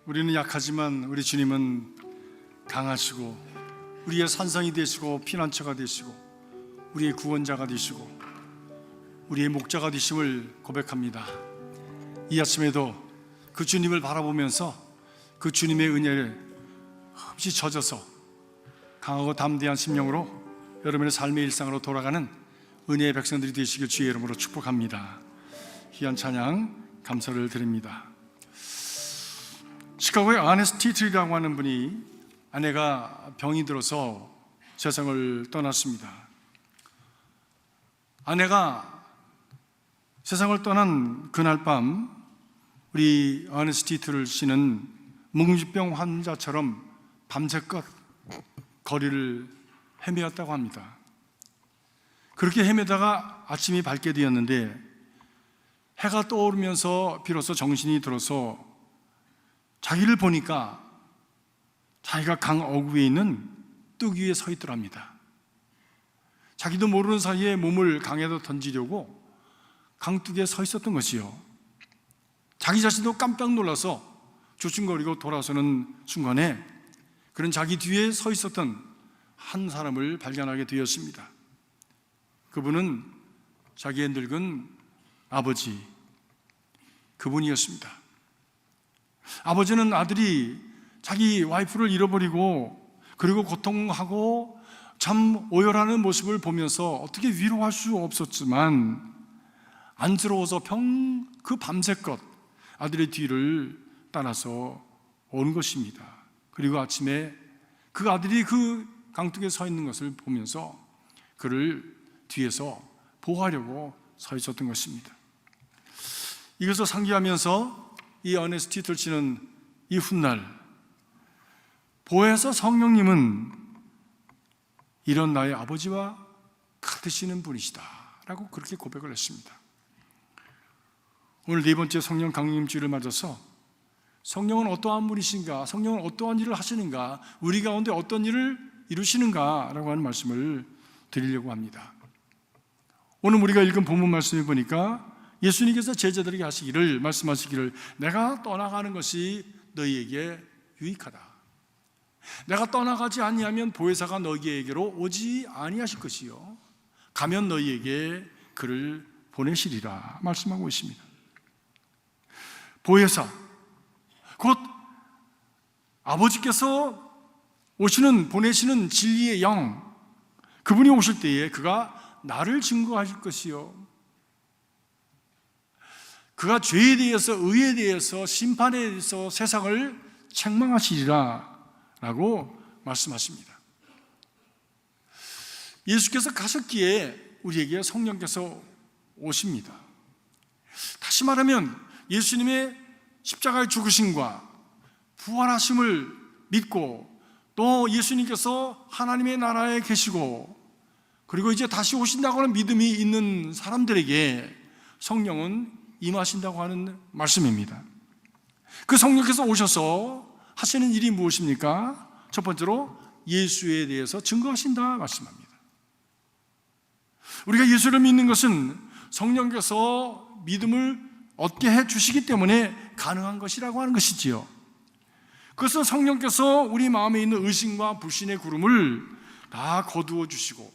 우리는 약하지만 우리 주님은 강하시고 우리의 산성이 되시고 피난처가 되시고 우리의 구원자가 되시고 우리의 목자가 되심을 고백합니다. 이 아침에도 그 주님을 바라보면서 그 주님의 은혜를 흡시 젖어서 강하고 담대한 심령으로 여러분의 삶의 일상으로 돌아가는 은혜의 백성들이 되시길 주의 이름으로 축복합니다. 귀한 찬양 감사를 드립니다. 시카고의 아네스트 티틀이라고 하는 분이 아내가 병이 들어서 세상을 떠났습니다. 아내가 세상을 떠난 그날 밤 우리 아네스트 티틀 씨는 뭉집병 환자처럼 밤새껏 거리를 헤매었다고 합니다. 그렇게 헤매다가 아침이 밝게 되었는데 해가 떠오르면서 비로소 정신이 들어서 자기를 보니까 자기가 강 어귀에 있는 뚝 위에 서 있더랍니다. 자기도 모르는 사이에 몸을 강에다 던지려고 강둑에 서 있었던 것이요. 자기 자신도 깜짝 놀라서 주춤거리고 돌아서는 순간에 그런 자기 뒤에 서 있었던 한 사람을 발견하게 되었습니다. 그분은 자기의 늙은 아버지, 그분이었습니다. 아버지는 아들이 자기 와이프를 잃어버리고 그리고 고통하고 참 오열하는 모습을 보면서 어떻게 위로할 수 없었지만 안쓰러워서 그 밤새껏 아들의 뒤를 따라서 온 것입니다. 그리고 아침에 그 아들이 그 강둑에 서 있는 것을 보면서 그를 뒤에서 보호하려고 서 있었던 것입니다. 이것을 상기하면서 이 어네스트 티틀 씨는 이 훗날 보혜사 성령님은 이런 나의 아버지와 같으시는 분이시다 라고 그렇게 고백을 했습니다. 오늘 네 번째 성령 강림 주일을 맞아서 성령은 어떠한 분이신가, 성령은 어떠한 일을 하시는가, 우리 가운데 어떤 일을 이루시는가 라고 하는 말씀을 드리려고 합니다. 오늘 우리가 읽은 본문 말씀을 보니까 예수님께서 제자들에게 말씀하시기를 내가 떠나가는 것이 너희에게 유익하다. 내가 떠나가지 아니하면 보혜사가 너희에게로 오지 아니하실 것이요 가면 너희에게 그를 보내시리라 말씀하고 있습니다. 보혜사, 곧 아버지께서 보내시는 진리의 영, 그분이 오실 때에 그가 나를 증거하실 것이요 그가 죄에 대해서, 의에 대해서, 심판에 대해서 세상을 책망하시리라 라고 말씀하십니다. 예수께서 가셨기에 우리에게 성령께서 오십니다. 다시 말하면 예수님의 십자가의 죽으심과 부활하심을 믿고 또 예수님께서 하나님의 나라에 계시고 그리고 이제 다시 오신다고 하는 믿음이 있는 사람들에게 성령은 임하신다고 하는 말씀입니다. 그 성령께서 오셔서 하시는 일이 무엇입니까? 첫 번째로 예수에 대해서 증거하신다 말씀합니다. 우리가 예수를 믿는 것은 성령께서 믿음을 얻게 해 주시기 때문에 가능한 것이라고 하는 것이지요. 그것은 성령께서 우리 마음에 있는 의심과 불신의 구름을 다 거두어 주시고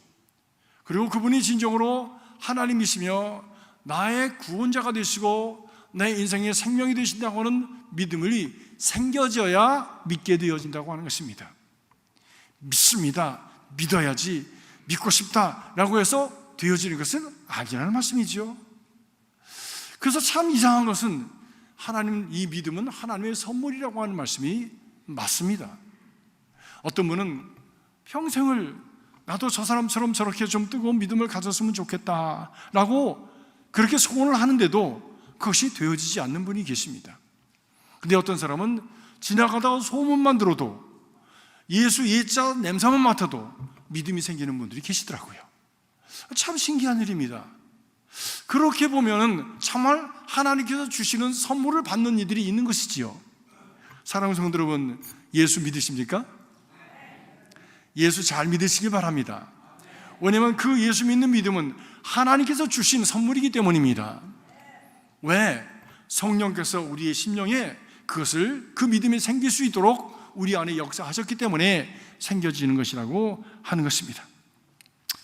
그리고 그분이 진정으로 하나님이시며 나의 구원자가 되시고 내 인생의 생명이 되신다고 하는 믿음이 생겨져야 믿게 되어진다고 하는 것입니다. 믿습니다, 믿어야지, 믿고 싶다라고 해서 되어지는 것은 아니라는 말씀이죠. 그래서 참 이상한 것은 이 믿음은 하나님의 선물이라고 하는 말씀이 맞습니다. 어떤 분은 평생을 나도 저 사람처럼 저렇게 좀 뜨거운 믿음을 가졌으면 좋겠다라고 그렇게 소원을 하는데도 그것이 되어지지 않는 분이 계십니다. 근데 어떤 사람은 지나가다가 소문만 들어도 예수 예자 냄새만 맡아도 믿음이 생기는 분들이 계시더라고요. 참 신기한 일입니다. 그렇게 보면 정말 하나님께서 주시는 선물을 받는 이들이 있는 것이지요. 사랑하는 성도 여러분, 예수 믿으십니까? 예수 잘 믿으시기 바랍니다. 왜냐하면 그 예수 믿는 믿음은 하나님께서 주신 선물이기 때문입니다. 왜? 성령께서 우리의 심령에 그것을 그 믿음이 생길 수 있도록 우리 안에 역사하셨기 때문에 생겨지는 것이라고 하는 것입니다.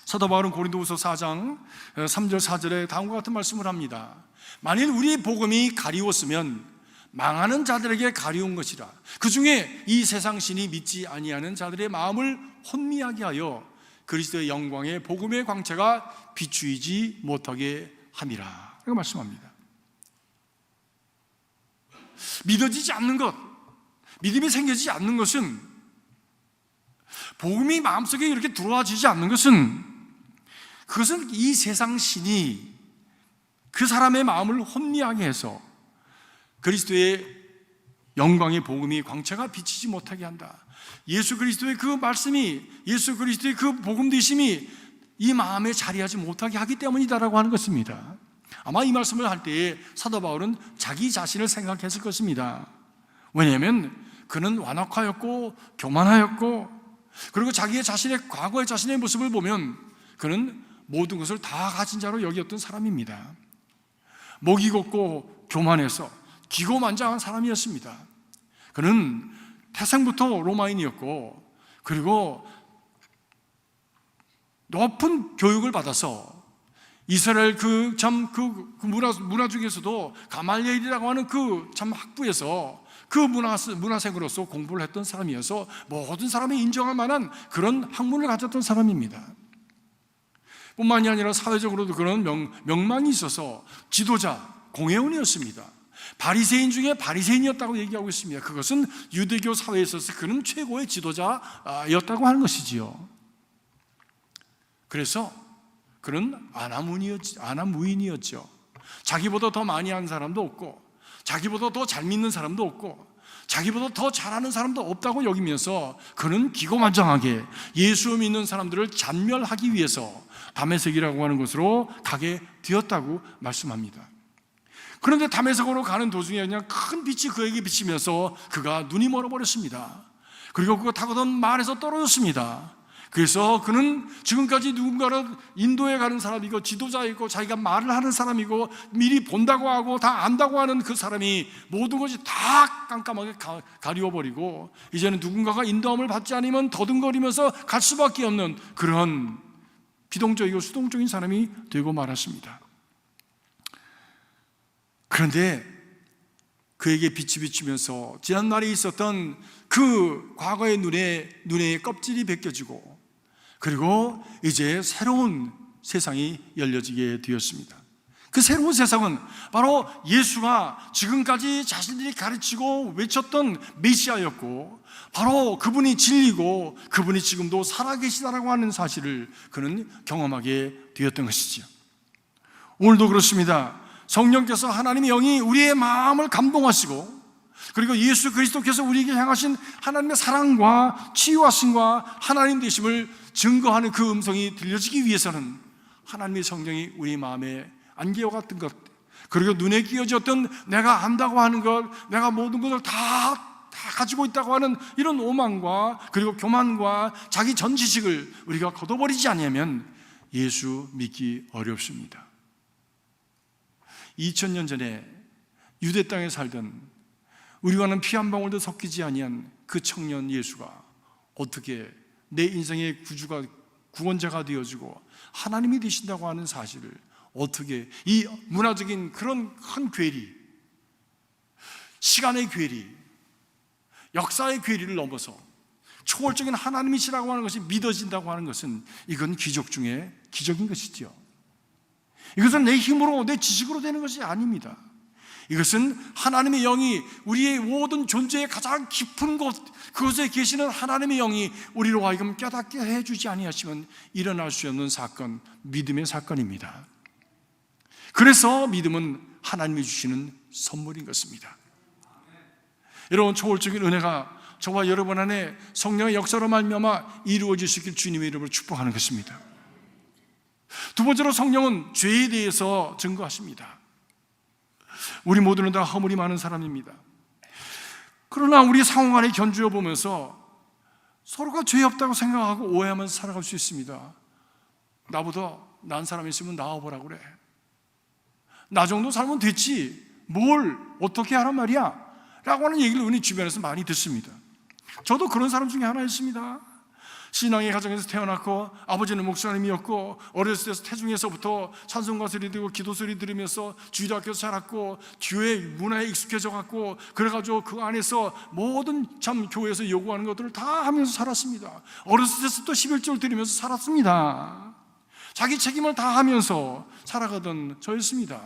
사도 바울은 고린도후서 4장 3절 4절에 다음과 같은 말씀을 합니다. 만일 우리의 복음이 가리웠으면 망하는 자들에게 가리운 것이라. 그 중에 이 세상 신이 믿지 아니하는 자들의 마음을 혼미하게 하여 그리스도의 영광의 복음의 광채가 비추이지 못하게 함이라. 이렇게 말씀합니다. 믿어지지 않는 것, 믿음이 생겨지지 않는 것은, 복음이 마음속에 이렇게 들어와지지 않는 것은, 그것은 이 세상 신이 그 사람의 마음을 혼미하게 해서 그리스도의 영광의 복음이 광채가 비치지 못하게 한다. 예수 그리스도의 그 말씀이, 예수 그리스도의 그 복음 되심이 이 마음에 자리하지 못하게 하기 때문이다라고 하는 것입니다. 아마 이 말씀을 할 때에 사도 바울은 자기 자신을 생각했을 것입니다. 왜냐하면 그는 완악하였고 교만하였고, 그리고 자기의 자신의 과거의 자신의 모습을 보면 그는 모든 것을 다 가진 자로 여겼던 사람입니다. 목이 곱고 교만해서 기고만장한 사람이었습니다. 그는 태생부터 로마인이었고, 그리고 높은 교육을 받아서 이스라엘 그 문화 중에서도 가말리엘이라고 하는 그 참 학부에서 그 문화생으로서 공부를 했던 사람이어서 모든 사람이 인정할 만한 그런 학문을 가졌던 사람입니다. 뿐만이 아니라 사회적으로도 그런 명망이 있어서 지도자, 공회원이었습니다. 바리새인 중에 바리새인이었다고 얘기하고 있습니다. 그것은 유대교 사회에 있어서 그는 최고의 지도자였다고 하는 것이지요. 그래서 그는 아나무인이었죠. 자기보다 더 많이 한 사람도 없고, 자기보다 더 잘 믿는 사람도 없고, 자기보다 더 잘하는 사람도 없다고 여기면서 그는 기고만장하게 예수 믿는 사람들을 잔멸하기 위해서 다메섹이라고 하는 곳으로 가게 되었다고 말씀합니다. 그런데 다메섹으로 가는 도중에 그냥 큰 빛이 그에게 비치면서 그가 눈이 멀어버렸습니다. 그리고 그가 타고던 말에서 떨어졌습니다. 그래서 그는 지금까지 누군가를 인도에 가는 사람이고 지도자이고 자기가 말을 하는 사람이고 미리 본다고 하고 다 안다고 하는 그 사람이 모든 것이 다 깜깜하게 가리워버리고 이제는 누군가가 인도함을 받지 않으면 더듬거리면서 갈 수밖에 없는 그런 비동적이고 수동적인 사람이 되고 말았습니다. 그런데 그에게 빛이 비치면서 지난날에 있었던 그 과거의 눈에 껍질이 벗겨지고, 그리고 이제 새로운 세상이 열려지게 되었습니다. 그 새로운 세상은 바로 예수가 지금까지 자신들이 가르치고 외쳤던 메시아였고, 바로 그분이 진리고 그분이 지금도 살아계시다라고 하는 사실을 그는 경험하게 되었던 것이죠. 오늘도 그렇습니다. 성령께서, 하나님의 영이 우리의 마음을 감동하시고, 그리고 예수 그리스도께서 우리에게 향하신 하나님의 사랑과 치유하심과 하나님 되심을 증거하는 그 음성이 들려지기 위해서는 하나님의 성령이 우리 마음에 안개와 같은 것, 그리고 눈에 끼어졌던 내가 안다고 하는 것, 내가 모든 것을 다 가지고 있다고 하는 이런 오만과 그리고 교만과 자기 전 지식을 우리가 걷어버리지 않으면 예수 믿기 어렵습니다. 2000년 전에 유대 땅에 살던 우리와는 피 한 방울도 섞이지 아니한 그 청년 예수가 어떻게 내 인생의 구원자가 되어지고 하나님이 되신다고 하는 사실을 어떻게 이 문화적인 그런 큰 괴리, 시간의 괴리, 역사의 괴리를 넘어서 초월적인 하나님이시라고 하는 것이 믿어진다고 하는 것은 이건 기적 중에 기적인 것이죠. 이것은 내 힘으로 내 지식으로 되는 것이 아닙니다. 이것은 하나님의 영이 우리의 모든 존재의 가장 깊은 곳, 그곳에 계시는 하나님의 영이 우리로 하여금 깨닫게 해주지 아니하시면 일어날 수 없는 사건, 믿음의 사건입니다. 그래서 믿음은 하나님이 주시는 선물인 것입니다. 여러분, 초월적인 은혜가 저와 여러분 안에 성령의 역사로 말미암아 이루어질 수 있길 주님의 이름으로 축복하는 것입니다. 두 번째로, 성령은 죄에 대해서 증거하십니다. 우리 모두는 다 허물이 많은 사람입니다. 그러나 우리 상황 안에 견주어 보면서 서로가 죄 없다고 생각하고 오해하면서 살아갈 수 있습니다. 나보다 나은 사람이 있으면 나와보라 그래. 나 정도 살면 됐지 뭘 어떻게 하란 말이야 라고 하는 얘기를 우리 주변에서 많이 듣습니다. 저도 그런 사람 중에 하나였습니다. 신앙의 가정에서 태어났고 아버지는 목사님이었고 어렸을 때 태중에서부터 찬송가 소리 들고 기도 소리 들으면서 주일학교에서 자랐고 교회 문화에 익숙해져 갖고 그래가지고 그 안에서 모든 참 교회에서 요구하는 것들을 다 하면서 살았습니다. 어렸을 때부터 11절 드리면서 살았습니다. 자기 책임을 다 하면서 살아가던 저였습니다.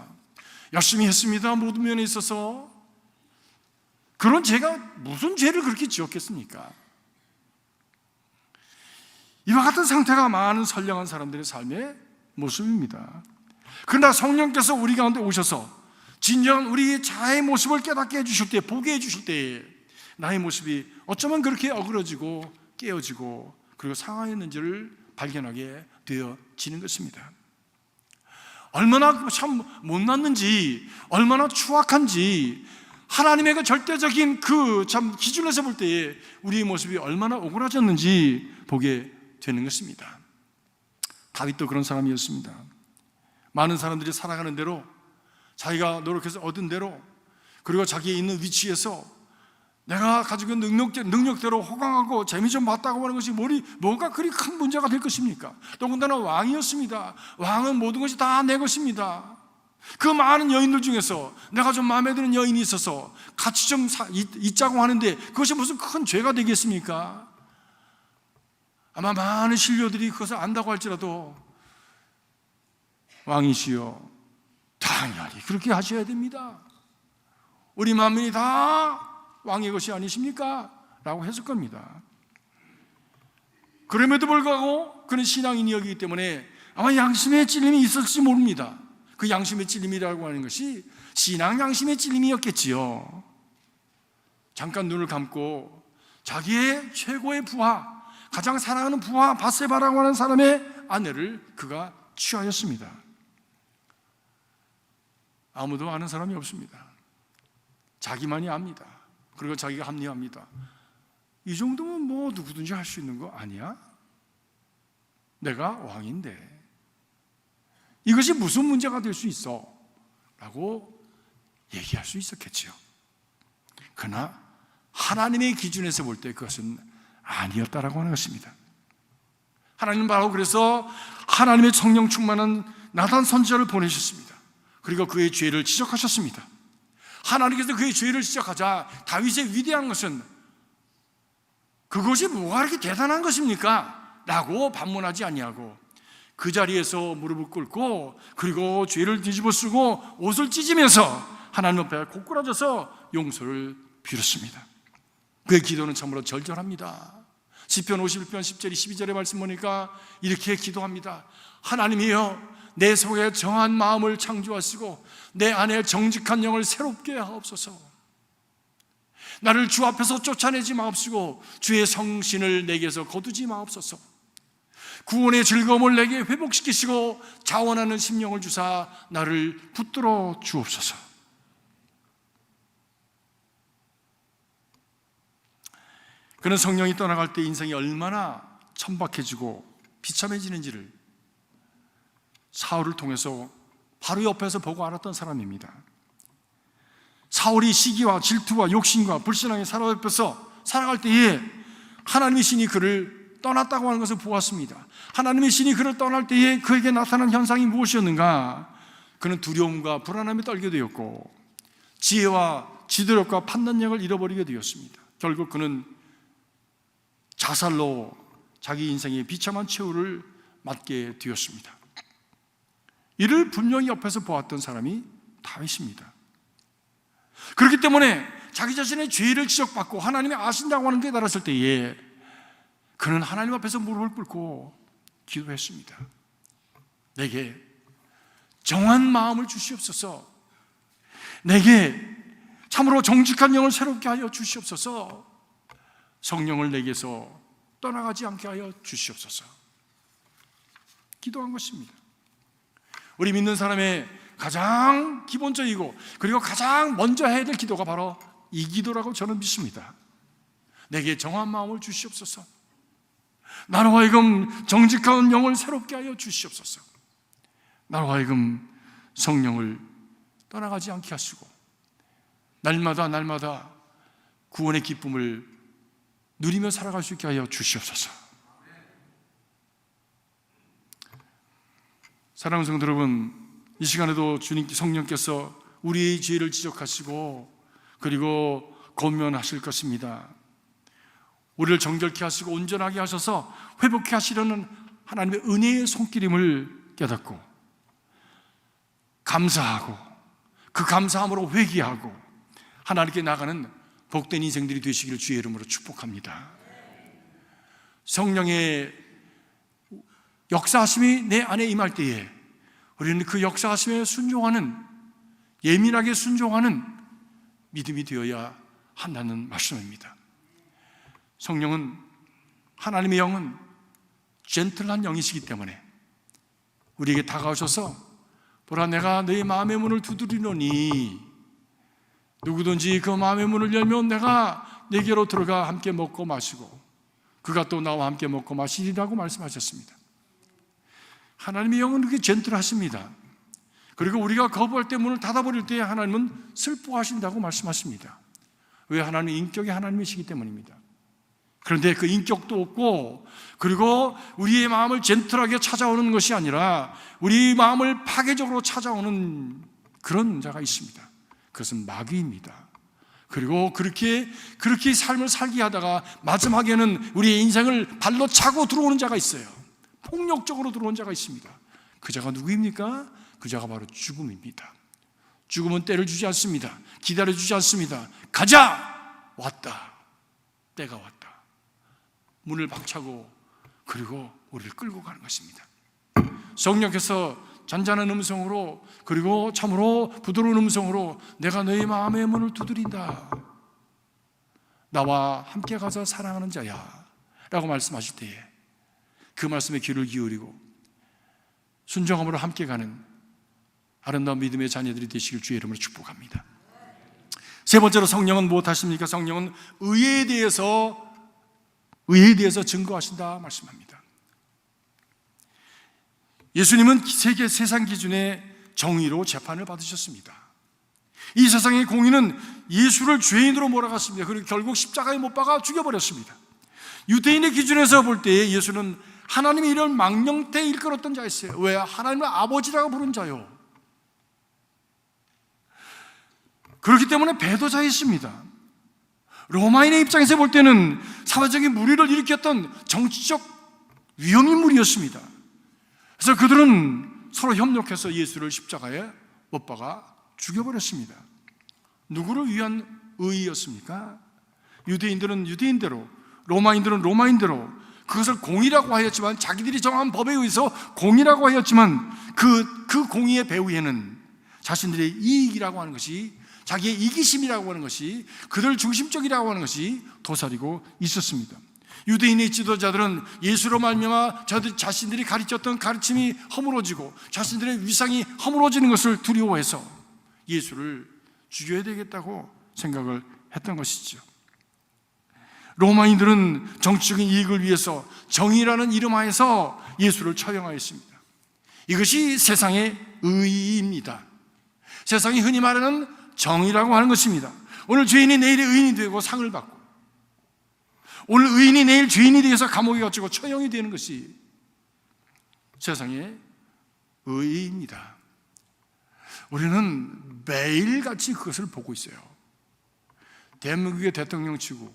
열심히 했습니다. 모든 면에 있어서. 그런 제가 무슨 죄를 그렇게 지었겠습니까? 이와 같은 상태가 많은 선량한 사람들의 삶의 모습입니다. 그러나 성령께서 우리 가운데 오셔서 진정한 우리의 자아의 모습을 깨닫게 해주실 때, 보게 해주실 때 나의 모습이 어쩌면 그렇게 어그러지고 깨어지고 그리고 상하였는지를 발견하게 되어지는 것입니다. 얼마나 참 못났는지, 얼마나 추악한지 하나님의 그 절대적인 그 참 기준에서 볼 때에 우리의 모습이 얼마나 오그라졌는지 보게 되는 것입니다. 다윗도 그런 사람이었습니다. 많은 사람들이 살아가는 대로, 자기가 노력해서 얻은 대로, 그리고 자기의 있는 위치에서 내가 가지고 있는 능력대로 호강하고 재미 좀 봤다고 하는 것이 뭐가 그리 큰 문제가 될 것입니까? 더군다나 왕이었습니다. 왕은 모든 것이 다 내 것입니다. 그 많은 여인들 중에서 내가 좀 마음에 드는 여인이 있어서 같이 좀 있자고 하는데 그것이 무슨 큰 죄가 되겠습니까? 아마 많은 신료들이 그것을 안다고 할지라도 왕이시여 당연히 그렇게 하셔야 됩니다. 우리 만민이 다 왕의 것이 아니십니까? 라고 했을 겁니다. 그럼에도 불구하고 그는 신앙인이었기 때문에 아마 양심의 찔림이 있었을지 모릅니다. 그 양심의 찔림이라고 하는 것이 신앙 양심의 찔림이었겠지요. 잠깐 눈을 감고 자기의 최고의 부하, 가장 사랑하는 부하 바세바라고 하는 사람의 아내를 그가 취하였습니다. 아무도 아는 사람이 없습니다. 자기만이 압니다. 그리고 자기가 합리화합니다. 이 정도면 뭐 누구든지 할 수 있는 거 아니야? 내가 왕인데 이것이 무슨 문제가 될 수 있어? 라고 얘기할 수 있었겠지요. 그러나 하나님의 기준에서 볼 때 그것은 아니었다라고 하는 것입니다. 하나님은 바로 그래서 하나님의 성령 충만한 나단 선지자를 보내셨습니다. 그리고 그의 죄를 지적하셨습니다. 하나님께서 그의 죄를 지적하자 다윗의 위대한 것은 그것이 뭐가 그렇게 대단한 것입니까? 라고 반문하지 아니하고 그 자리에서 무릎을 꿇고 그리고 죄를 뒤집어 쓰고 옷을 찢으면서 하나님 앞에 고꾸라져서 용서를 빌었습니다. 그의 기도는 참으로 절절합니다. 시편 51편 10절 12절의 말씀 보니까 이렇게 기도합니다. 하나님이여 내 속에 정한 마음을 창조하시고 내 안에 정직한 영을 새롭게 하옵소서. 나를 주 앞에서 쫓아내지 마옵시고 주의 성신을 내게서 거두지 마옵소서. 구원의 즐거움을 내게 회복시키시고 자원하는 심령을 주사 나를 붙들어 주옵소서. 그는 성령이 떠나갈 때 인생이 얼마나 천박해지고 비참해지는지를 사울을 통해서 바로 옆에서 보고 알았던 사람입니다. 사울이 시기와 질투와 욕심과 불신앙의 사람 옆에서 살아갈 때에 하나님의 신이 그를 떠났다고 하는 것을 보았습니다. 하나님의 신이 그를 떠날 때에 그에게 나타난 현상이 무엇이었는가? 그는 두려움과 불안함에 떨게 되었고 지혜와 지도력과 판단력을 잃어버리게 되었습니다. 결국 그는 자살로 자기 인생의 비참한 최후를 맞게 되었습니다. 이를 분명히 옆에서 보았던 사람이 다윗입니다. 그렇기 때문에 자기 자신의 죄를 지적받고 하나님이 아신다고 하는 데 달았을 때에 그는 하나님 앞에서 무릎을 꿇고 기도했습니다. 내게 정한 마음을 주시옵소서. 내게 참으로 정직한 영을 새롭게 하여 주시옵소서. 성령을 내게서 떠나가지 않게 하여 주시옵소서. 기도한 것입니다. 우리 믿는 사람의 가장 기본적이고 그리고 가장 먼저 해야 될 기도가 바로 이 기도라고 저는 믿습니다. 내게 정한 마음을 주시옵소서. 나로 하여금 정직한 영을 새롭게 하여 주시옵소서. 나로 하여금 성령을 떠나가지 않게 하시고 날마다 구원의 기쁨을 누리며 살아갈 수 있게 하여 주시옵소서. 사랑하는 성도 여러분, 이 시간에도 주님 성령께서 우리의 죄를 지적하시고 그리고 권면하실 것입니다. 우리를 정결케 하시고 온전하게 하셔서 회복케 하시려는 하나님의 은혜의 손길임을 깨닫고 감사하고 그 감사함으로 회개하고 하나님께 나가는 복된 인생들이 되시기를 주의 이름으로 축복합니다. 성령의 역사하심이 내 안에 임할 때에 우리는 그 역사하심에 순종하는, 예민하게 순종하는 믿음이 되어야 한다는 말씀입니다. 성령은, 하나님의 영은 젠틀한 영이시기 때문에 우리에게 다가오셔서 보라, 내가 너희 마음의 문을 두드리노니 누구든지 그 마음의 문을 열면 내가 내게로 들어가 함께 먹고 마시고 그가 또 나와 함께 먹고 마시리라고 말씀하셨습니다. 하나님의 영은 그렇게 젠틀하십니다. 그리고 우리가 거부할 때, 문을 닫아버릴 때 하나님은 슬퍼하신다고 말씀하십니다. 왜? 하나님의 인격이 하나님이시기 때문입니다. 그런데 그 인격도 없고, 그리고 우리의 마음을 젠틀하게 찾아오는 것이 아니라 우리 마음을 파괴적으로 찾아오는 그런 자가 있습니다. 그것은 마귀입니다. 그리고 그렇게 삶을 살게 하다가 마지막에는 우리의 인생을 발로 차고 들어오는 자가 있어요. 폭력적으로 들어온 자가 있습니다. 그 자가 누구입니까? 그 자가 바로 죽음입니다. 죽음은 때를 주지 않습니다. 기다려주지 않습니다. 가자! 왔다. 때가 왔다. 문을 박차고 그리고 우리를 끌고 가는 것입니다. 성령께서 잔잔한 음성으로, 그리고 참으로 부드러운 음성으로 내가 너희 마음의 문을 두드린다. 나와 함께 가서 사랑하는 자야 라고 말씀하실 때에 그 말씀에 귀를 기울이고 순종함으로 함께 가는 아름다운 믿음의 자녀들이 되시길 주의 이름으로 축복합니다. 세 번째로 성령은 무엇하십니까? 성령은 의에 대해서 증거하신다 말씀합니다. 예수님은 세상 기준의 정의로 재판을 받으셨습니다. 이 세상의 공의는 예수를 죄인으로 몰아갔습니다. 그리고 결국 십자가에 못 박아 죽여버렸습니다. 유대인의 기준에서 볼 때 예수는 하나님이 이런 망령때에 일컬었던 자였어요. 왜? 하나님을 아버지라고 부른 자요. 그렇기 때문에 배도자였습니다. 로마인의 입장에서 볼 때는 사회적인 무리를 일으켰던 정치적 위험인물이었습니다. 그래서 그들은 서로 협력해서 예수를 십자가에 못 박아 죽여버렸습니다. 누구를 위한 의의였습니까? 유대인들은 유대인대로, 로마인들은 로마인대로 그것을 공의라고 하였지만, 자기들이 정한 법에 의해서 공의라고 하였지만 그 공의의 배후에는 자신들의 이익이라고 하는 것이, 자기의 이기심이라고 하는 것이, 그들 중심적이라고 하는 것이 도사리고 있었습니다. 유대인의 지도자들은 예수로 말미암아 자신들이 가르쳤던 가르침이 허물어지고 자신들의 위상이 허물어지는 것을 두려워해서 예수를 죽여야 되겠다고 생각을 했던 것이죠. 로마인들은 정치적인 이익을 위해서 정의라는 이름 하에서 예수를 처형하였습니다. 이것이 세상의 의의입니다. 세상이 흔히 말하는 정의라고 하는 것입니다. 오늘 죄인이 내일의 의인이 되고 상을 받고, 오늘 의인이 내일 죄인이 되어서 감옥에 갇히고 처형이 되는 것이 세상의 의의입니다. 우리는 매일같이 그것을 보고 있어요. 대한민국의 대통령 치고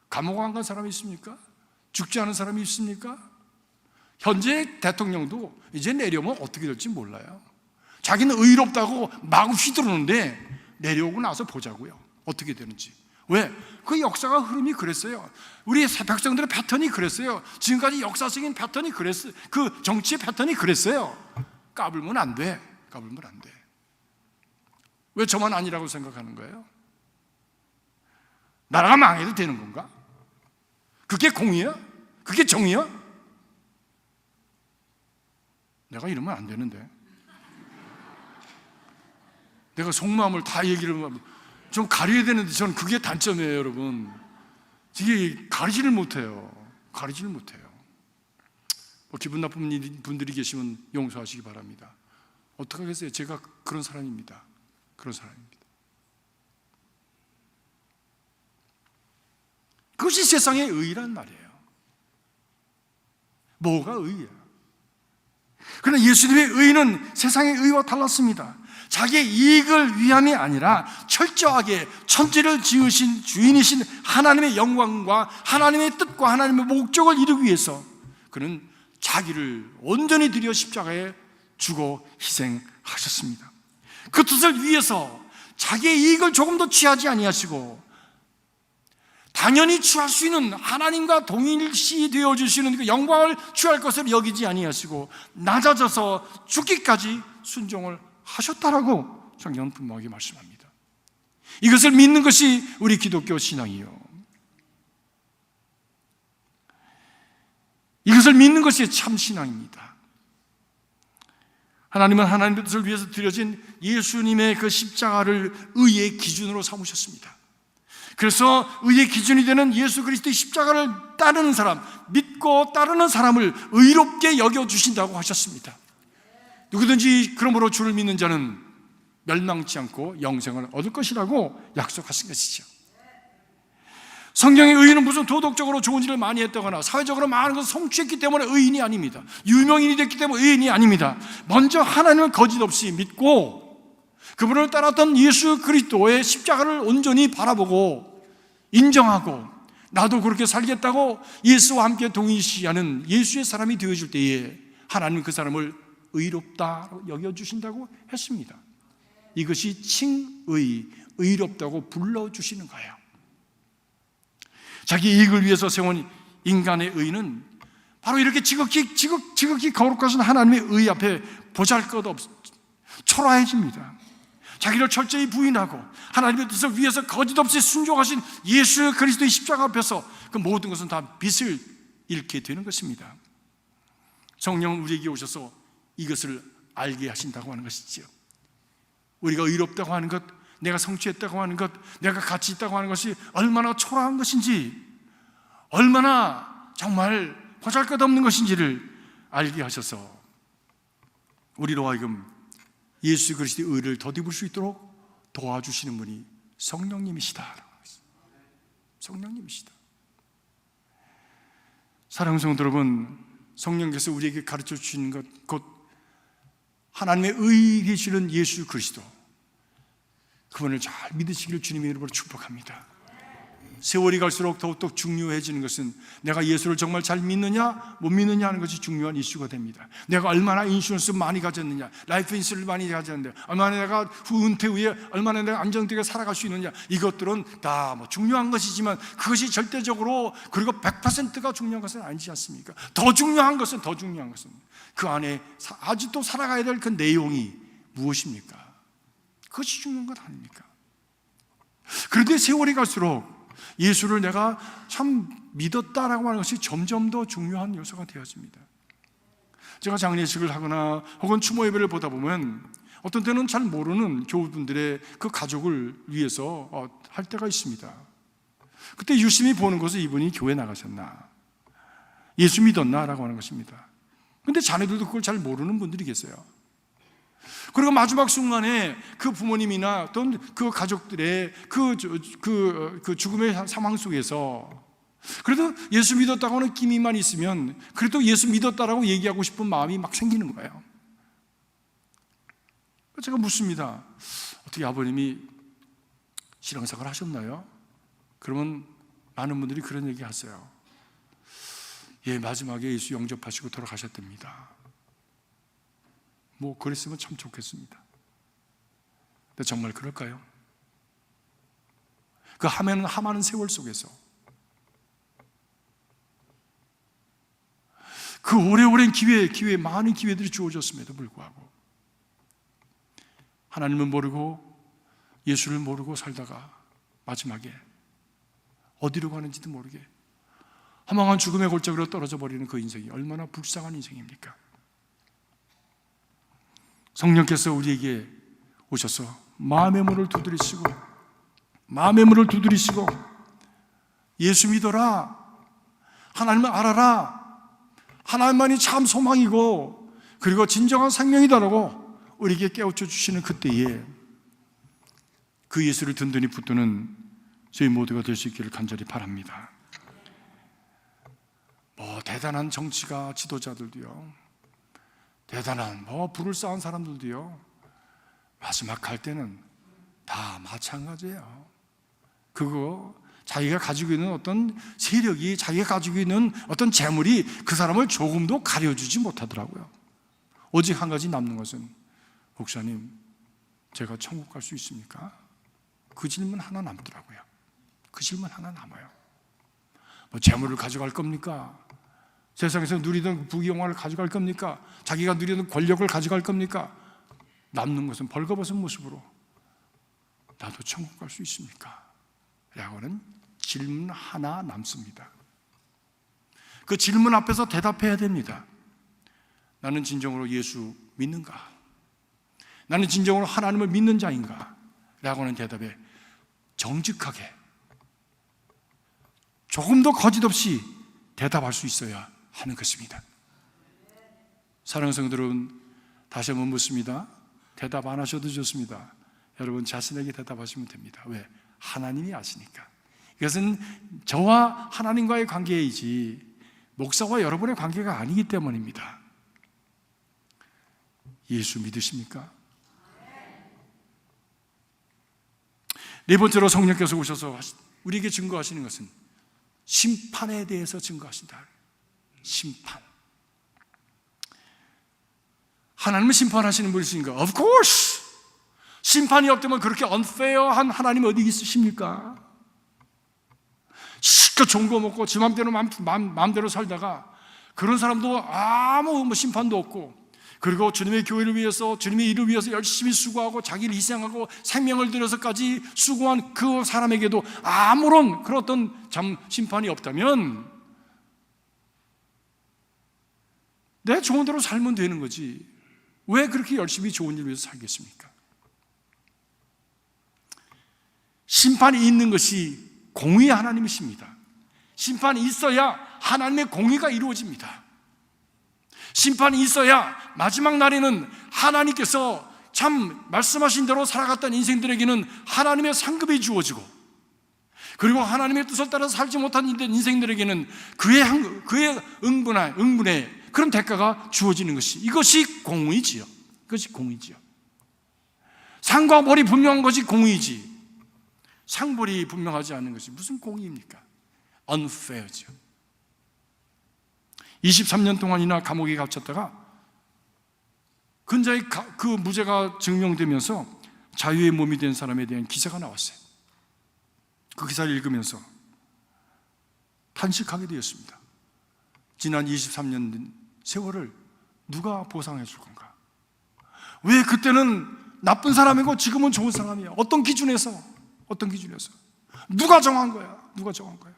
감옥 안 간 사람이 있습니까? 죽지 않은 사람이 있습니까? 현재 대통령도 이제 내려오면 어떻게 될지 몰라요. 자기는 의롭다고 마구 휘두르는데 내려오고 나서 보자고요. 어떻게 되는지. 왜? 그 역사가 흐름이 그랬어요. 우리 백성들의 패턴이 그랬어요. 지금까지 역사적인 패턴이 그랬어요. 그 정치의 패턴이 그랬어요. 까불면 안 돼. 까불면 안 돼. 왜 저만 아니라고 생각하는 거예요? 나라가 망해도 되는 건가? 그게 공의야? 그게 정의야? 내가 이러면 안 되는데. 내가 속마음을 다 얘기를 좀 가려야 되는데 저는 그게 단점이에요, 여러분. 이게 가리지를 못해요. 가리지를 못해요. 기분 나쁜 분들이 계시면 용서하시기 바랍니다. 어떡하겠어요? 제가 그런 사람입니다. 그런 사람입니다. 그것이 세상의 의란 말이에요. 뭐가 의야? 그러나 예수님의 의는 세상의 의와 달랐습니다. 자기의 이익을 위함이 아니라 철저하게 천지를 지으신 주인이신 하나님의 영광과 하나님의 뜻과 하나님의 목적을 이루기 위해서 그는 자기를 온전히 들여 십자가에 죽어 희생하셨습니다. 그 뜻을 위해서 자기의 이익을 조금도 취하지 아니하시고 당연히 취할 수 있는 하나님과 동일시 되어주시는 그 영광을 취할 것을 여기지 아니하시고 낮아져서 죽기까지 순종을 하셨다라고 성경은 분명하게 말씀합니다. 이것을 믿는 것이 우리 기독교 신앙이요, 이것을 믿는 것이 참 신앙입니다. 하나님은 하나님의 뜻을 위해서 드려진 예수님의 그 십자가를 의의 기준으로 삼으셨습니다. 그래서 의의 기준이 되는 예수 그리스도의 십자가를 따르는 사람, 믿고 따르는 사람을 의롭게 여겨주신다고 하셨습니다. 누구든지 그러므로 주를 믿는 자는 멸망치 않고 영생을 얻을 것이라고 약속하신 것이죠. 성경의 의인은 무슨 도덕적으로 좋은 일을 많이 했다거나 사회적으로 많은 것을 성취했기 때문에 의인이 아닙니다. 유명인이 됐기 때문에 의인이 아닙니다. 먼저 하나님을 거짓없이 믿고 그분을 따랐던 예수 그리스도의 십자가를 온전히 바라보고 인정하고 나도 그렇게 살겠다고 예수와 함께 동의시하는 예수의 사람이 되어줄 때에 하나님은 그 사람을 의롭다 여겨주신다고 했습니다. 이것이 칭의, 의롭다고 불러주시는 거예요. 자기 이익을 위해서 세운 인간의 의는 바로 이렇게 지극히 거룩하신 하나님의 의 앞에 보잘것없 초라해집니다. 자기를 철저히 부인하고 하나님의 뜻을 위해서 거짓없이 순종하신 예수 그리스도의 십자가 앞에서 그 모든 것은 다 빛을 잃게 되는 것입니다. 성령은 우리에게 오셔서 이것을 알게 하신다고 하는 것이지요. 우리가 의롭다고 하는 것, 내가 성취했다고 하는 것, 내가 가치 있다고 하는 것이 얼마나 초라한 것인지, 얼마나 정말 보잘것없는 것인지를 알게 하셔서 우리로 하여금 예수 그리스도의 의를 덧입을 수 있도록 도와주시는 분이 성령님이시다. 성령님이시다. 사랑하는 성도 여러분, 성령께서 우리에게 가르쳐 주시는 것, 곧 하나님의 의에 계시는 예수 그리스도, 그분을 잘 믿으시기를 주님의 이름으로 축복합니다. 세월이 갈수록 더욱더 중요해지는 것은 내가 예수를 정말 잘 믿느냐 못 믿느냐 하는 것이 중요한 이슈가 됩니다. 내가 얼마나 인슈런스 많이 가졌느냐, 라이프 인슈런스 많이 가졌는데 얼마나 내가 은퇴 후에 얼마나 내가 안정되게 살아갈 수 있느냐, 이것들은 다 중요한 것이지만 그것이 절대적으로 그리고 100%가 중요한 것은 아니지 않습니까? 더 중요한 것은 그 안에 아직도 살아가야 될 그 내용이 무엇입니까? 그것이 중요한 것 아닙니까? 그런데 세월이 갈수록 예수를 내가 참 믿었다라고 하는 것이 점점 더 중요한 요소가 되어집니다. 제가 장례식을 하거나 혹은 추모 예배를 보다 보면 어떤 때는 잘 모르는 교우분들의 그 가족을 위해서 할 때가 있습니다. 그때 유심히 보는 것은 이분이 교회 나가셨나, 예수 믿었나 라고 하는 것입니다. 근데 자녀들도 그걸 잘 모르는 분들이 계세요. 그리고 마지막 순간에 그 부모님이나 또는 그 가족들의 그 죽음의 상황 속에서 그래도 예수 믿었다고 하는 기미만 있으면 그래도 예수 믿었다라고 얘기하고 싶은 마음이 막 생기는 거예요. 제가 묻습니다. 어떻게 아버님이 신앙생활 하셨나요? 그러면 많은 분들이 그런 얘기 하세요. 예, 마지막에 예수 영접하시고 돌아가셨답니다. 그랬으면 참 좋겠습니다. 근데 정말 그럴까요? 그 하마는 세월 속에서 그 오래오랜 기회 많은 기회들이 주어졌음에도 불구하고 하나님을 모르고 예수를 모르고 살다가 마지막에 어디로 가는지도 모르게 허망한 죽음의 골짜기로 떨어져 버리는 그 인생이 얼마나 불쌍한 인생입니까? 성령께서 우리에게 오셔서 마음의 문을 두드리시고 예수 믿어라, 하나님을 알아라, 하나님만이 참 소망이고 그리고 진정한 생명이다라고 우리에게 깨우쳐 주시는 그때에 그 예수를 든든히 붙드는 저희 모두가 될 수 있기를 간절히 바랍니다. 대단한 정치가 지도자들도요, 대단한 부를 쌓은 사람들도요, 마지막 갈 때는 다 마찬가지예요. 그거 자기가 가지고 있는 어떤 세력이, 자기가 가지고 있는 어떤 재물이 그 사람을 조금도 가려주지 못하더라고요. 오직 한 가지 남는 것은, 목사님, 제가 천국 갈 수 있습니까? 그 질문 하나 남더라고요. 그 질문 하나 남아요. 재물을 가져갈 겁니까? 세상에서 누리던 부귀영화를 가져갈 겁니까? 자기가 누리던 권력을 가져갈 겁니까? 남는 것은 벌거벗은 모습으로 나도 천국 갈 수 있습니까? 라고는 질문 하나 남습니다. 그 질문 앞에서 대답해야 됩니다. 나는 진정으로 예수 믿는가? 나는 진정으로 하나님을 믿는 자인가? 라고는 대답에 정직하게, 조금도 거짓 없이 대답할 수 있어야 하는 것입니다. 사랑하는 성도 여러분, 다시 한번 묻습니다. 대답 안 하셔도 좋습니다. 여러분 자신에게 대답하시면 됩니다. 왜? 하나님이 아시니까. 이것은 저와 하나님과의 관계이지 목사와 여러분의 관계가 아니기 때문입니다. 예수 믿으십니까? 네 번째로 성령께서 오셔서 우리에게 증거하시는 것은 심판에 대해서 증거하신다. 심판. 하나님은 심판하시는 분이신가? Of course! 심판이 없다면 그렇게 unfair한 하나님 어디 있으십니까? 실컷 좋은 거 먹고 지 마음대로 살다가 그런 사람도 아무 심판도 없고, 그리고 주님의 교회를 위해서, 주님의 일을 위해서 열심히 수고하고 자기를 희생하고 생명을 들여서까지 수고한 그 사람에게도 아무런 그런 어떤 심판이 없다면 내 좋은 대로 살면 되는 거지 왜 그렇게 열심히 좋은 일을 위해서 살겠습니까? 심판이 있는 것이 공의의 하나님이십니다. 심판이 있어야 하나님의 공의가 이루어집니다. 심판이 있어야 마지막 날에는 하나님께서 참 말씀하신 대로 살아갔던 인생들에게는 하나님의 상급이 주어지고, 그리고 하나님의 뜻을 따라 살지 못한 인생들에게는 그의 응분의 그런 대가가 주어지는 것이, 이것이 공의지요. 이것이 공의지요. 상과 벌이 분명한 것이 공의지, 상벌이 분명하지 않은 것이 무슨 공의입니까? unfair죠. 23년 동안이나 감옥에 갇혔다가 근자의 그 무죄가 증명되면서 자유의 몸이 된 사람에 대한 기사가 나왔어요. 그 기사를 읽으면서 탄식하게 되었습니다. 지난 23년 세월을 누가 보상해 줄 건가? 왜 그때는 나쁜 사람이고 지금은 좋은 사람이야? 어떤 기준에서? 누가 정한 거야?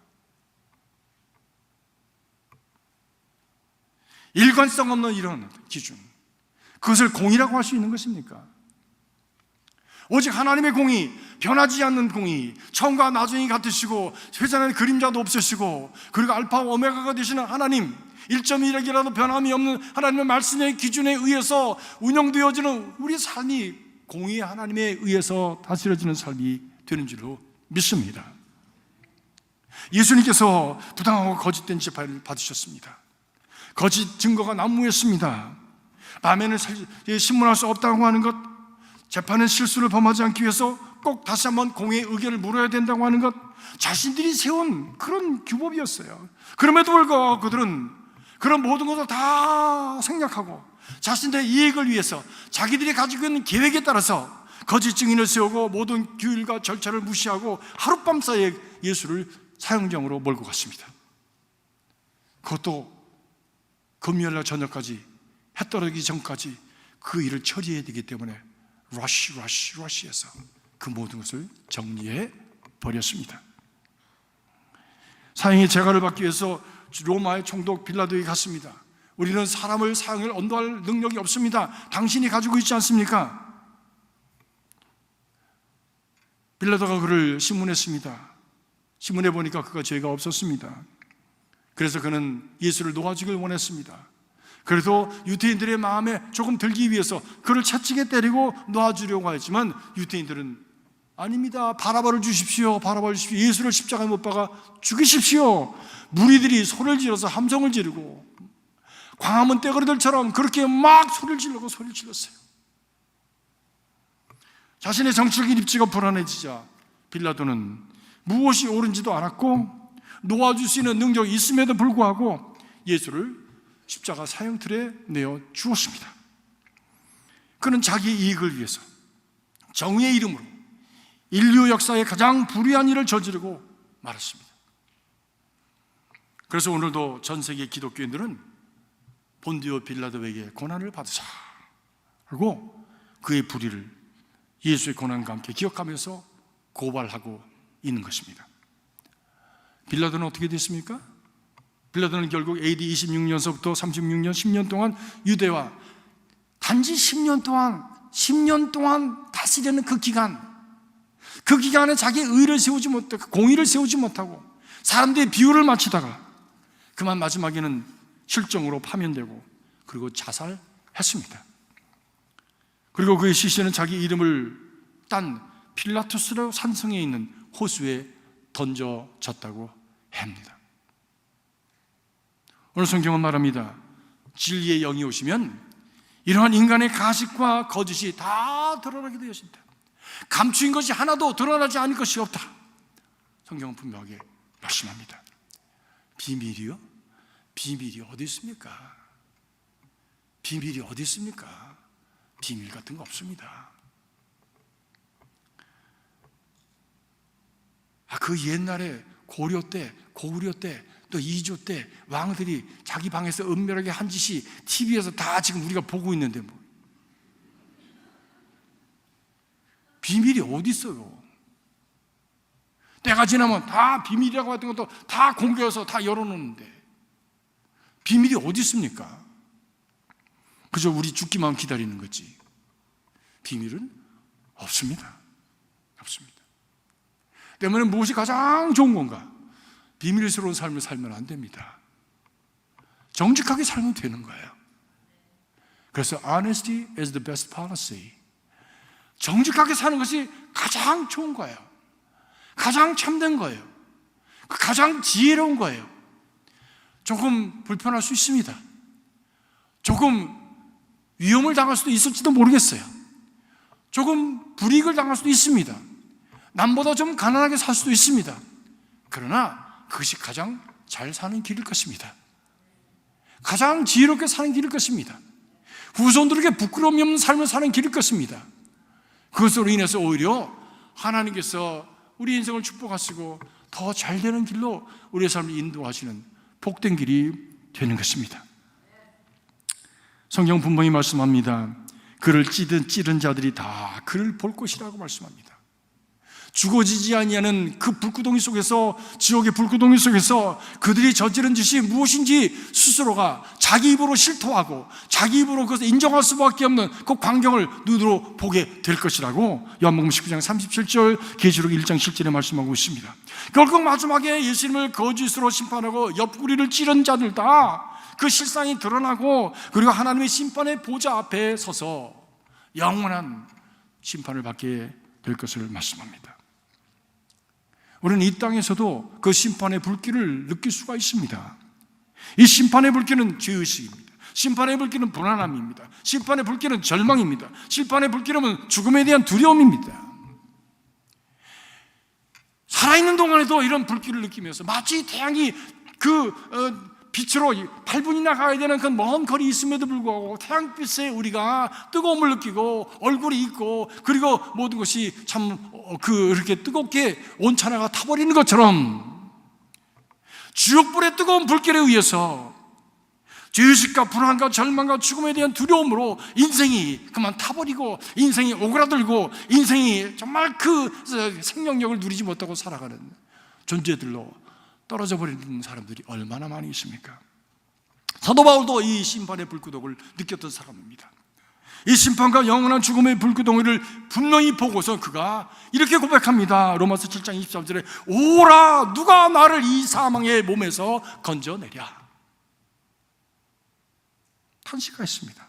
일관성 없는 이런 기준, 그것을 공의라고 할 수 있는 것입니까? 오직 하나님의 공의, 변하지 않는 공의, 처음과 나중이 같으시고 세상에 그림자도 없으시고, 그리고 알파와 오메가가 되시는 하나님, 1.1억이라도 변함이 없는 하나님의 말씀의 기준에 의해서 운영되어지는 우리 삶이 공의의 하나님에 의해서 다스려지는 삶이 되는 줄로 믿습니다. 예수님께서 부당하고 거짓된 재판을 받으셨습니다. 거짓 증거가 난무했습니다. 밤에는 신문할 수 없다고 하는 것, 재판의 실수를 범하지 않기 위해서 꼭 다시 한번 공의의 의견을 물어야 된다고 하는 것, 자신들이 세운 그런 규범이었어요. 그럼에도 불구하고 그들은 그런 모든 것을 다 생략하고 자신들의 이익을 위해서 자기들이 가지고 있는 계획에 따라서 거짓 증인을 세우고 모든 규율과 절차를 무시하고 하룻밤 사이에 예수를 사형장으로 몰고 갔습니다. 그것도 금요일날 저녁까지, 해 떨어지기 전까지 그 일을 처리해야 되기 때문에 러시해서 그 모든 것을 정리해 버렸습니다. 사형의 재가를 받기 위해서 로마의 총독 빌라도에게 갔습니다. 우리는 사람을 사형을 언도할 능력이 없습니다. 당신이 가지고 있지 않습니까? 빌라도가 그를 신문했습니다. 신문해 보니까 그가 죄가 없었습니다. 그래서 그는 예수를 놓아주길 원했습니다. 그래도 유대인들의 마음에 조금 들기 위해서 그를 채찍에 때리고 놓아주려고 했지만 유대인들은 아닙니다. 바라바를 주십시오. 바라바를 주십시오. 예수를 십자가에 못 박아 죽이십시오. 무리들이 소리를 질러서 함성을 지르고 광화문 떼거리들처럼 그렇게 막 소리를 질렀어요. 자신의 정치적인 입지가 불안해지자 빌라도는 무엇이 옳은지도 알았고 놓아줄 수 있는 능력이 있음에도 불구하고 예수를 십자가 사형틀에 내어 주었습니다. 그는 자기 이익을 위해서 정의의 이름으로 인류 역사의 가장 불의한 일을 저지르고 말았습니다. 그래서 오늘도 전 세계 기독교인들은 본디오 빌라도에게 고난을 받으사 하고 그의 불의를 예수의 고난과 함께 기억하면서 고발하고 있는 것입니다. 빌라도는 어떻게 됐습니까? 빌라도는 결국 AD 26년서부터 36년 10년 동안 유대와 단지 10년 동안 다스리는 그 기간에 자기 의를 세우지 못하고 공의를 세우지 못하고 사람들의 비유를 맞추다가 그만 마지막에는 실정으로 파면되고 그리고 자살했습니다. 그리고 그의 시신은 자기 이름을 딴 필라투스로 산성에 있는 호수에 던져졌다고 합니다. 오늘 성경은 말합니다. 진리의 영이 오시면 이러한 인간의 가식과 거짓이 다 드러나게 되었습니다. 감추인 것이 하나도 드러나지 않을 것이 없다. 성경은 분명하게 말씀합니다. 비밀이요? 비밀이 어디 있습니까? 비밀이 어디 있습니까? 비밀 같은 거 없습니다. 그 옛날에 고려 때, 고구려 때, 또 이조 때 왕들이 자기 방에서 은밀하게 한 짓이 TV에서 다 지금 우리가 보고 있는데 뭐. 비밀이 어디 있어요? 때가 지나면 다 비밀이라고 했던 것도 다 공개해서 다 열어놓는데 비밀이 어디 있습니까? 그저 우리 죽기만 기다리는 거지. 비밀은 없습니다. 없습니다. 때문에 무엇이 가장 좋은 건가? 비밀스러운 삶을 살면 안 됩니다. 정직하게 살면 되는 거예요. 그래서 honesty is the best policy. 정직하게 사는 것이 가장 좋은 거예요. 가장 참된 거예요. 가장 지혜로운 거예요. 조금 불편할 수 있습니다. 조금 위험을 당할 수도 있을지도 모르겠어요. 조금 불이익을 당할 수도 있습니다. 남보다 좀 가난하게 살 수도 있습니다. 그러나 그것이 가장 잘 사는 길일 것입니다. 가장 지혜롭게 사는 길일 것입니다. 후손들에게 부끄러움이 없는 삶을 사는 길일 것입니다. 그것으로 인해서 오히려 하나님께서 우리 인생을 축복하시고 더 잘 되는 길로 우리의 삶을 인도하시는 복된 길이 되는 것입니다. 성경 분명히 말씀합니다. 그를 찌른 자들이 다 그를 볼 것이라고 말씀합니다. 죽어지지 아니하는 그 불구덩이 속에서, 지옥의 불구덩이 속에서 그들이 저지른 짓이 무엇인지 스스로가 자기 입으로 실토하고 자기 입으로 그것을 인정할 수밖에 없는 그 광경을 눈으로 보게 될 것이라고 요한복음 19장 37절, 계시록 1장 7절에 말씀하고 있습니다. 결국 마지막에 예수님을 거짓으로 심판하고 옆구리를 찌른 자들 다 그 실상이 드러나고 그리고 하나님의 심판의 보좌 앞에 서서 영원한 심판을 받게 될 것을 말씀합니다. 우리는 이 땅에서도 그 심판의 불길을 느낄 수가 있습니다. 이 심판의 불길은 죄의식입니다. 심판의 불길은 불안함입니다. 심판의 불길은 절망입니다. 심판의 불길은 죽음에 대한 두려움입니다. 살아있는 동안에도 이런 불길을 느끼면서 마치 태양이 빛으로 8분이나 가야 되는 그 먼 거리 있음에도 불구하고 태양빛에 우리가 뜨거움을 느끼고 얼굴이 있고 그리고 모든 것이 참 그렇게 뜨겁게 온천하가 타버리는 것처럼 지옥불의 뜨거운 불길에 의해서 죄의식과 불안과 절망과 죽음에 대한 두려움으로 인생이 그만 타버리고 인생이 오그라들고 인생이 정말 그 생명력을 누리지 못하고 살아가는 존재들로 떨어져 버리는 사람들이 얼마나 많이 있습니까? 사도 바울도 이 심판의 불구덩이를 느꼈던 사람입니다. 이 심판과 영원한 죽음의 불구덩이를 분명히 보고서 그가 이렇게 고백합니다. 로마서 7장 23절에 오라 누가 나를 이 사망의 몸에서 건져내랴. 탄식하였습니다.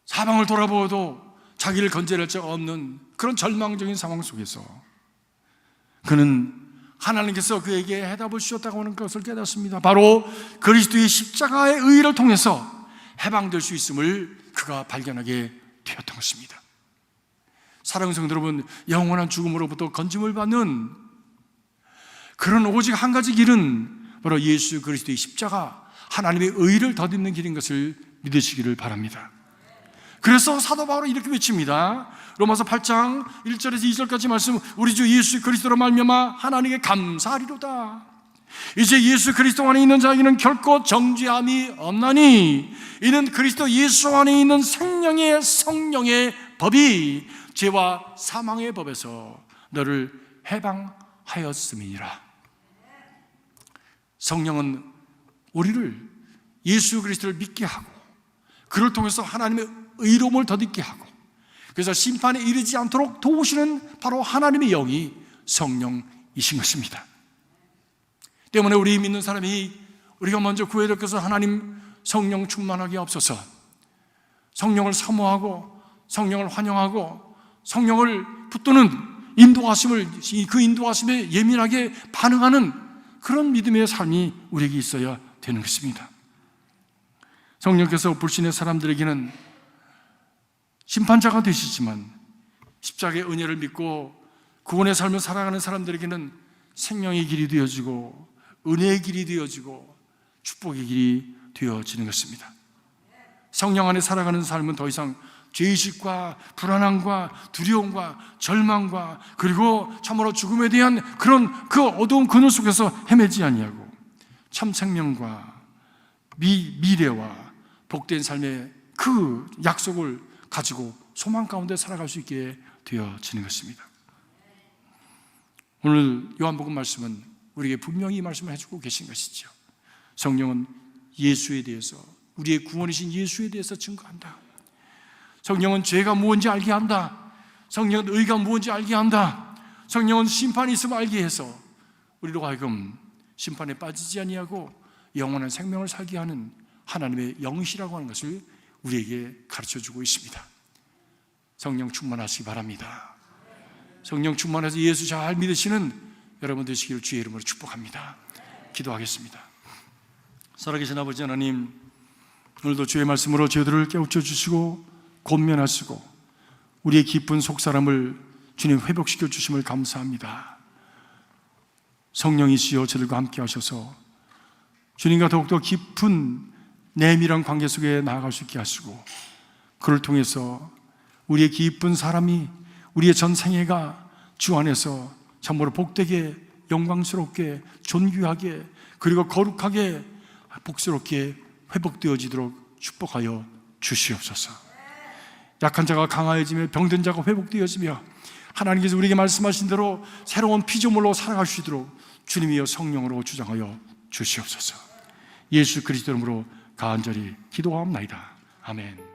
사방을 돌아보아도 자기를 건져낼 자 없는 그런 절망적인 상황 속에서 그는 하나님께서 그에게 해답을 주셨다고 하는 것을 깨닫습니다. 바로 그리스도의 십자가의 의를 통해서 해방될 수 있음을 그가 발견하게 되었던 것입니다. 사랑하는 성도 여러분, 영원한 죽음으로부터 건짐을 받는 그런 오직 한 가지 길은 바로 예수 그리스도의 십자가, 하나님의 의를 덧입는 길인 것을 믿으시기를 바랍니다. 그래서 사도 바울은 이렇게 외칩니다. 로마서 8장 1절에서 2절까지 말씀, 우리 주 예수 그리스도로 말미암아 하나님께 감사하리로다. 이제 예수 그리스도 안에 있는 자에게는 결코 정죄함이 없나니 이는 그리스도 예수 안에 있는 생명의 성령의 법이 죄와 사망의 법에서 너를 해방하였음이니라. 성령은 우리를 예수 그리스도를 믿게 하고 그를 통해서 하나님의 의로움을 덧입게 하고 그래서 심판에 이르지 않도록 도우시는 바로 하나님의 영이 성령이신 것입니다. 때문에 우리 믿는 사람이 우리가 먼저 구해야 것은 하나님 성령 충만하게 없어서 성령을 사모하고 성령을 환영하고 성령을 붙드는 인도하심을, 그 인도하심에 예민하게 반응하는 그런 믿음의 삶이 우리에게 있어야 되는 것입니다. 성령께서 불신의 사람들에게는 심판자가 되시지만 십자가의 은혜를 믿고 구원의 삶을 살아가는 사람들에게는 생명의 길이 되어지고 은혜의 길이 되어지고 축복의 길이 되어지는 것입니다. 성령 안에 살아가는 삶은 더 이상 죄의식과 불안함과 두려움과 절망과 그리고 참으로 죽음에 대한 그런 그 어두운 그늘 속에서 헤매지 아니하고 참 생명과 미래와 복된 삶의 그 약속을 가지고 소망 가운데 살아갈 수 있게 되어지는 것입니다. 오늘 요한복음 말씀은 우리에게 분명히 이 말씀을 해주고 계신 것이죠. 성령은 예수에 대해서, 우리의 구원이신 예수에 대해서 증거한다. 성령은 죄가 무엇인지 알게 한다. 성령은 의가 무엇인지 알게 한다. 성령은 심판이 있음을 알게 해서 우리로 하여금 심판에 빠지지 아니하고 영원한 생명을 살게 하는 하나님의 영이시라고 하는 것을 우리에게 가르쳐주고 있습니다. 성령 충만하시기 바랍니다. 성령 충만해서 예수 잘 믿으시는 여러분 되시기를 주의 이름으로 축복합니다. 기도하겠습니다. 살아계신 아버지 하나님, 오늘도 주의 말씀으로 저희들을 깨우쳐 주시고 권면하시고 우리의 깊은 속사람을 주님 회복시켜 주심을 감사합니다. 성령이시여 저들과 함께 하셔서 주님과 더욱더 깊은 내밀한 관계 속에 나아갈 수 있게 하시고 그를 통해서 우리의 깊은 사람이, 우리의 전 생애가 주 안에서 참으로 복되게 영광스럽게 존귀하게 그리고 거룩하게 복스럽게 회복되어지도록 축복하여 주시옵소서. 약한 자가 강하여지며 병든 자가 회복되어지며 하나님께서 우리에게 말씀하신 대로 새로운 피조물로 살아갈 수 있도록 주님이여 성령으로 주장하여 주시옵소서. 예수 그리스도 이름으로 간절히 기도하옵나이다. 아멘.